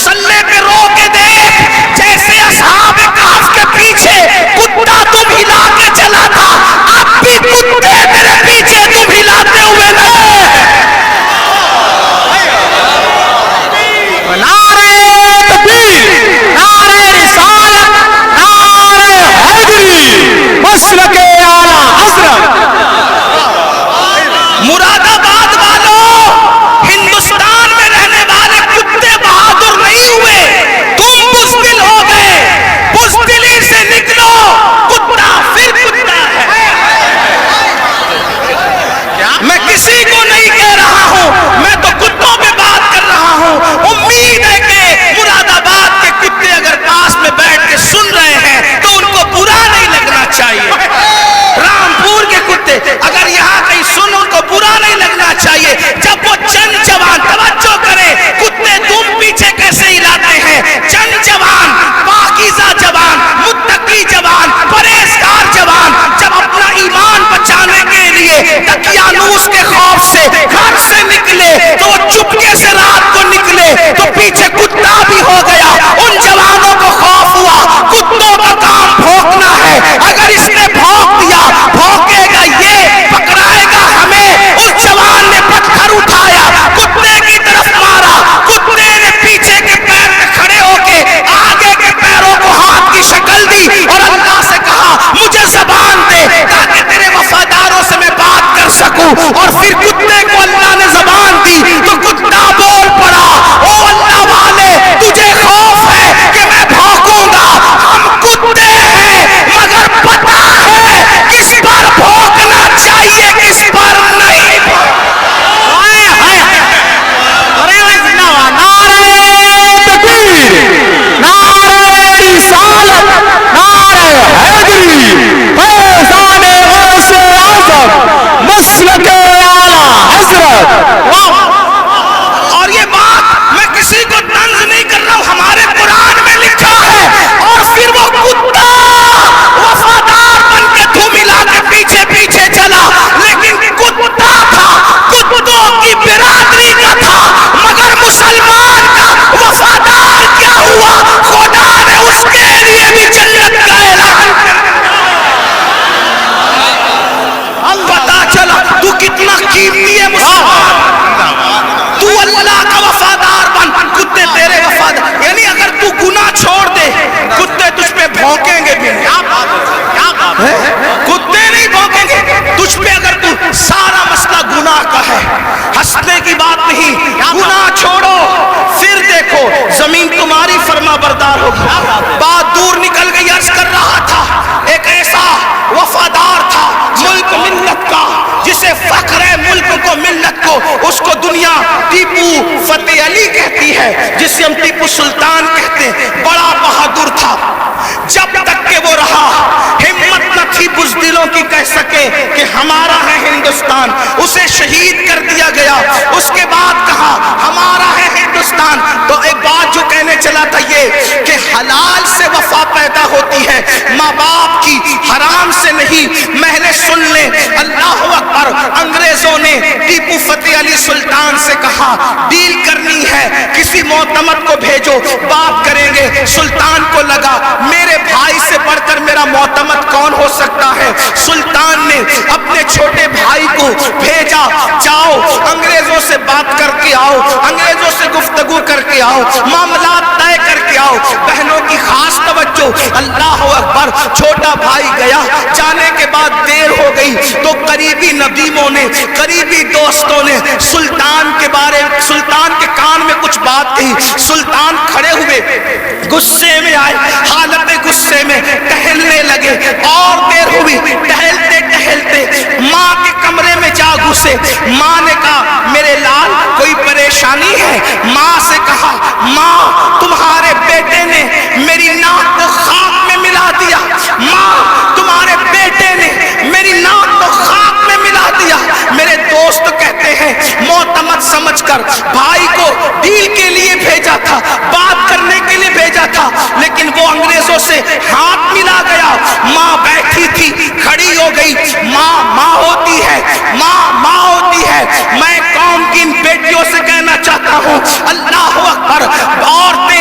مسلح پہ رو کے دیکھ، جیسے اصحاب کہف کے پیچھے کتا تم ہلا کے چلا تھا، اب بھی کتے میرے پیچھے تم ہلاتے ہوئے گئے۔ نعرہ تکبیر، نعرہ رسالت، نعرہ حیدری، مسلک اعلیٰ حضرت۔ مراد آباد والوں، ہندوستان میں رہنے والے کتے بہادر نہیں ہوئے، تم بزدل ہو گئے، بزدلی سے نکلو، کتا پھر کتا ہے۔ میں کسی کو نہیں کہہ رہا ہوں، میں تو کتوں پہ بات کر رہا ہوں۔ امید ہے کہ مراد آباد کے کتے اگر پاس میں بیٹھ کے سن رہے ہیں تو ان کو برا نہیں لگنا چاہیے۔ رامپور کے کتے اگر یہاں کہیں سن، ان کو برا نہیں لگنا چاہیے۔ جب وہ چند جوان، توجہ کریں، کتے تم پیچھے کیسے ہلاتے ہیں، چند جوان، پاکیزہ جوان، متقی جوان، پرہیزگار جوان، جب اپنا ایمان بچانے کے لیے دقیانوس کے خوف سے گھر سے نکلے تو وہ چپکے سے رات کو نکلے تو پیچھے کتا بھی ہو گیا۔ ان جوانوں کو خوف ہوا، کتوں کا کام بھونکنا ہے، اگر اس نے بھونک دیا، بھونکے گا یہ، پکڑائے گا ہمیں۔ اس جوان نے پتھر اٹھایا، کتے کی طرف مارا، کتے نے پیچھے کے پیر پہ کھڑے ہو کے آگے کے پیروں کو ہاتھ کی شکل دی اور اللہ سے کہا مجھے زبان دے تاکہ تیرے وفاداروں سے میں بات کر سکوں۔ اور پھر کتے کو اللہ نے زبان دی تو کتا بول پڑا، او اللہ والے تجھے خوف ہے کہ میں بھونکوں گا، ہم کتے ہیں مگر پتہ ہے کس پر بھونکنا چاہیے کس پر نہیں۔ نعرہ تکبیر، نعرہ رسالت، نعرہ حیدری، فیضان غوث اعظم، مسلک اعلیٰ حضرت۔ اور یہ بات میں کسی کو طنز نہیں کر رہا ہوں، ہمارے قرآن میں لکھا ہے۔ اور پھر وہ کتا وفادار بن کے دھوم ہلا کے پیچھے پیچھے چلا، لیکن کتا تھا، کتوں کی برادری کا تھا، مگر مسلمان کا وفادار کیا ہوا، خدا نے اس کے لیے بھی جنت کا اعلان کر دیا۔ پتا چلا تو کتنا قیمتی ہے مسلمان، تو اللہ کا وفادار بن، کتے تیرے وفادار، یعنی اگر تو گناہ چھوڑ دے کتے تجھ پہ بھونکیں گے بھی نہیں۔ کتے نہیں بھونکیں گے تجھ پہ اگر تو سارا مسئلہ گناہ کا ہے، ہنسنے کی بات نہیں، گناہ چھوڑو پھر دیکھو زمین تمہاری فرما بردار ہوگی۔ بات دور نکل گئی، عرض کر رہا تھا ایک ایسا وفادار تھا ملک ملت کا جسے فخر ہے ملک کو ملت کو، اس کو دنیا ٹیپو فتح علی کہتی ہے، جسے ہم ٹیپو سلطان کہتے ہیں۔ بڑا بہادر تھا، جب تک کہ وہ رہا ہمت نہ تھی بزدلوں کی کہہ سکے کہ ہمارا ہے ہندوستان، اسے شہید کر دیا گیا۔ اس کے بعد کہا ہمارا ہے ہندوستان، تو ایک بات جو کہنے چلا تھا یہ کہ حلال سے وفا پیدا ہوتی ہے، ماں باپ کی، حرام سے نہیں۔ محلے سن لیں، اللہ اکبر، انگریزوں نے ٹیپو فتح علی سلطان سے کہا ڈیل کرنی ہے، کسی معتمد کو بھیجو، بات کریں گے۔ سلطان کو لگا میرے بھائی سے بڑھ کر میرا معتمد کون ہو سکتا ہے۔ سلطان نے اپنے چھوٹے بھائی کو بھیجا، جاؤ انگریزوں سے بات کر کے آؤ، انگریزوں سے گفتگو کر کے آؤ، معاملات طے کر کے آؤ۔ بہنوں کی خاص توجہ، اللہ اکبر، چھوٹا بھائی گیا، جانے کے بعد دیر ہو گئی تو قریبی ندیموں نے، قریبی دوستوں نے سلطان کے بارے، سلطان کے کان میں کچھ بات کہی۔ سلطان کھڑے ہوئے، غصے میں آئے، حالت غصے میں ٹہلنے لگے، اور دیر ہوئی، ٹہلتے ٹہلتے ماں کے کمرے میں جا گھسے۔ ماں نے کہا میرے لال کوئی پریشانی ہے؟ ماں سے کہا ماں تمہارے بیٹے نے میری ناک کو خاک میں ملا دیا، ماں تمہارے بیٹے نے میری ناک کو خاک میں ملا دیا۔ میرے دوست کہتے ہیں معتمد سمجھ کر بھائی کو ڈیل کے لیے بھیجا تھا، بات کرنے کے لیے بھیجا تھا، لیکن وہ انگریزوں سے ہاتھ ملا گیا۔ ماں بیٹھی تھی، کھڑی ہو گئی۔ ماں ماں ہوتی ہے، ماں ماں ہوتی ہے۔ میں قوم کی ان بیٹیوں سے کہنا چاہتا ہوں اللہ اکبر، عورتیں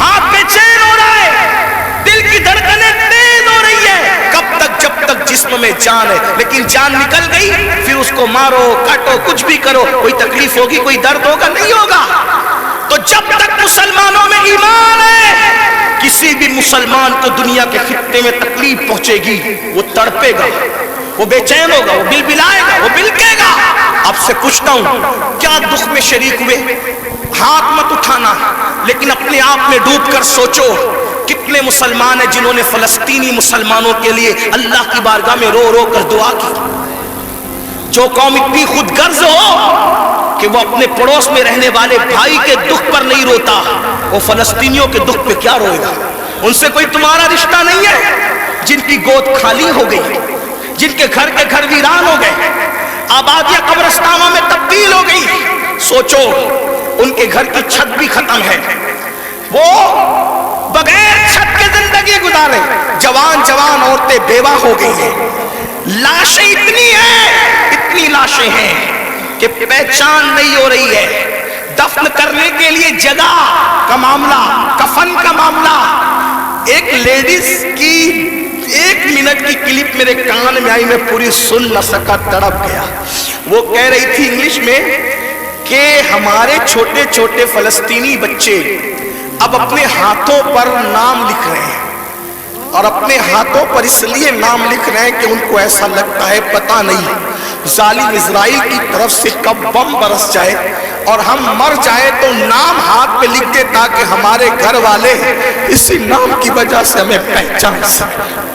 ہاتھ بے-چین ہو رہا ہے، دل کی دھڑکنیں تیز ہو رہی ہے، کب تک؟ جب تک جسم میں جان ہے، لیکن جان نکل گئی پھر اس کو مارو کاٹو کچھ بھی کرو، کوئی تکلیف ہوگی کوئی درد ہوگا؟ نہیں ہوگا۔ تو جب تک مسلمانوں میں ایمان ہے، کسی بھی مسلمان کو دنیا کے خطے میں تکلیف پہنچے گی وہ تڑپے گا، وہ بے چین ہوگا، وہ بلبلائے گا، وہ بلکے گا۔ آپ سے پوچھتا ہوں کیا دکھ میں شریک ہوئے؟ ہاتھ مت اٹھانا، لیکن اپنے آپ میں ڈوب کر سوچو کتنے مسلمان ہیں جنہوں نے فلسطینی مسلمانوں کے لیے اللہ کی بارگاہ میں رو رو کر دعا کی۔ جو قوم اتنی خود غرض ہو کہ وہ اپنے پڑوس میں رہنے والے بھائی کے دکھ پر نہیں روتا، وہ فلسطینیوں کے دکھ پہ کیا روئے گا؟ ان سے کوئی تمہارا رشتہ نہیں ہے، جن کی گود خالی ہو گئی، جن کے گھر ویران ہو گئے، آبادیاں قبرستانوں میں تبدیل ہو گئی۔ سوچو ان کے گھر کی چھت بھی ختم ہے، وہ بغیر چھت کے زندگی گزارے، جوان عورتیں بیوہ ہو گئی ہیں، لاشیں اتنی لاشیں ہیں کہ پہچان نہیں ہو رہی ہے، دفن کرنے کے لیے جگہ کا معاملہ، کفن کا معاملہ۔ ایک لیڈیز کی 1 منٹ کی کلپ میرے کان میں آئی، میں پوری سن نہ سکا، تڑپ گیا۔ وہ کہہ رہی تھی انگلش میں کہ ہمارے چھوٹے چھوٹے فلسطینی بچے اب اپنے ہاتھوں پر نام لکھ رہے ہیں، اور اپنے ہاتھوں پر اس لیے نام لکھ رہے ہیں کہ ان کو ایسا لگتا ہے پتہ نہیں ظالم اسرائیل کی طرف سے کب بم برس جائے اور ہم مر جائیں تو نام ہاتھ پہ لکھ دے تاکہ ہمارے گھر والے اسی نام کی وجہ سے ہمیں پہچان سکیں۔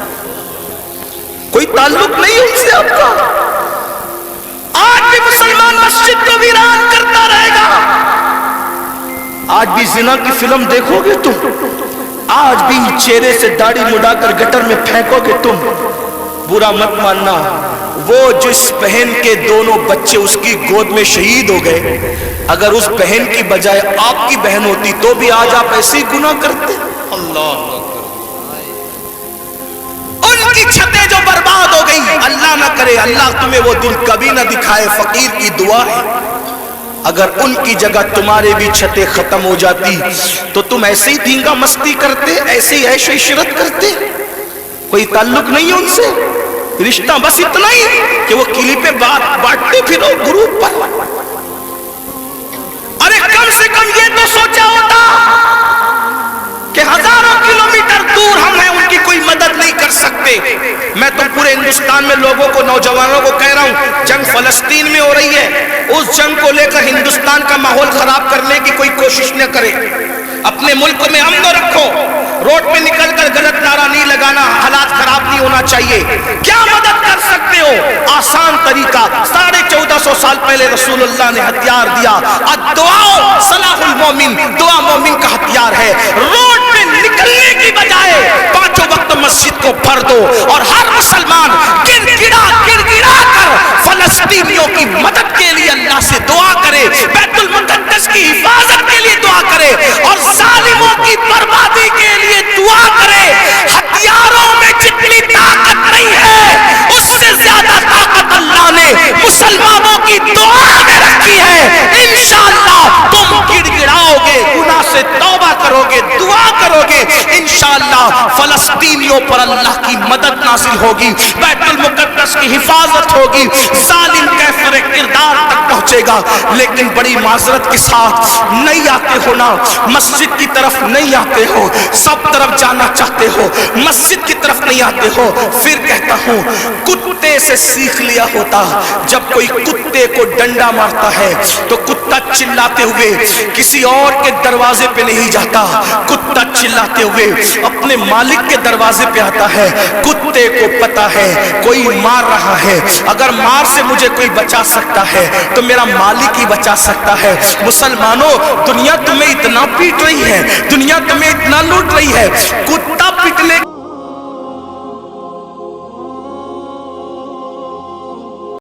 کوئی تعلق نہیں ان سے آپ کا۔ آج بھی مسلمان مسجد کو ویران کرتا رہے گا۔ آج بھی زنا کی فلم دیکھو گے تم، آج بھی چہرے سے داڑھی مڈا کر گٹر میں پھینکو گے تم۔ برا مت ماننا، وہ جس بہن کے دونوں بچے اس کی گود میں شہید ہو گئے، اگر اس بہن کی بجائے آپ کی بہن ہوتی تو بھی آج آپ ایسے ہی گناہ کرتے۔ اللہ ان کی چھتیں جو برباد ہو گئی، اللہ نہ کرے اللہ تمہیں وہ دن کبھی نہ دکھائے، فقیر کی دعا ہے، اگر ان کی جگہ تمہارے بھی چھتیں ختم ہو جاتی تو تم ایسے ہی دھینگا مستی کرتے، ایسے ہی عیش و عشرت کرتے۔ کوئی تعلق نہیں ہے ان سے، رشتہ بس اتنا ہی کہ وہ کلیپیں بانٹتے پھرو گروپ پر۔ ارے کم سے کم یہ تو سوچا ہوتا کہ ہزاروں کلومیٹر دور ہم ہیں، ان کی کوئی مدد نہیں کر سکتے۔ میں تو پورے ہندوستان میں لوگوں کو، نوجوانوں کو کہہ رہا ہوں، جنگ فلسطین میں ہو رہی ہے، اس جنگ کو لے کر ہندوستان کا ماحول خراب کرنے کی کوئی کوشش نہ کرے۔ اپنے ملک میں امن رکھو، روڈ پہ نکل کر غلط نعرہ نہیں لگانا، حالات خراب نہیں ہونا چاہیے۔ کیا مدد کر سکتے ہو؟ آسان طریقہ، 1450 سال پہلے رسول اللہ نے ہتھیار دیا، الدعاء صلاح المومن، دعا مومن کا ہتھیار ہے۔ روڈ پہ نکلنے کی بجائے 5 وقت مسجد کو بھر دو، اور ہر مسلمان گر گڑا کر فلسطینیوں کی مدد کے لیے اللہ سے دعا کرے، بیت المقدس کی حفاظت کے لیے دعا کرے، اور ظالموں کی بربادی کے لیے دعا کرے۔ ہتھیاروں میں جتنی طاقت نہیں ہے، اس سے زیادہ طاقت اللہ نے مسلمانوں کی دعا میں رکھی ہے۔ انشاءاللہ تم گڑ گڑاؤ گے، گناہ سے توبہ کرو گے، دعا کرو گے، انشاءاللہ فلسطینیوں پر اللہ کی مدد نازل ہوگی، بیت المقدس کی حفاظت ہوگی، ظالم کیفر کردار تک پہنچے گا۔ لیکن بڑی معذرت کے ساتھ نہیں آتے ہو نا، مسجد کی طرف نہیں آتے ہو، سب طرف جانا چاہتے ہو، مسجد کی طرف نہیں آتے ہو۔ پھر کہتا ہوں کتے سے سیکھ لیا ہوتا، جب کوئی کتے کو ڈنڈا مارتا ہے تو کتا چلاتے ہوئے کسی اور کے دروازے پہ نہیں جاتا، کتا چلاتے ہوئے اپنے مالک کے دروازے پہ آتا ہے۔ کتے کو پتا ہے کوئی مار رہا ہے، اگر مار سے مجھے کوئی بچا سکتا ہے تو میرا مالک ہی بچا سکتا ہے۔ مسلمانوں، دنیا تمہیں اتنا پیٹ رہی ہے، دنیا تمہیں اتنا لوٹ رہی ہے، کتا پیٹنے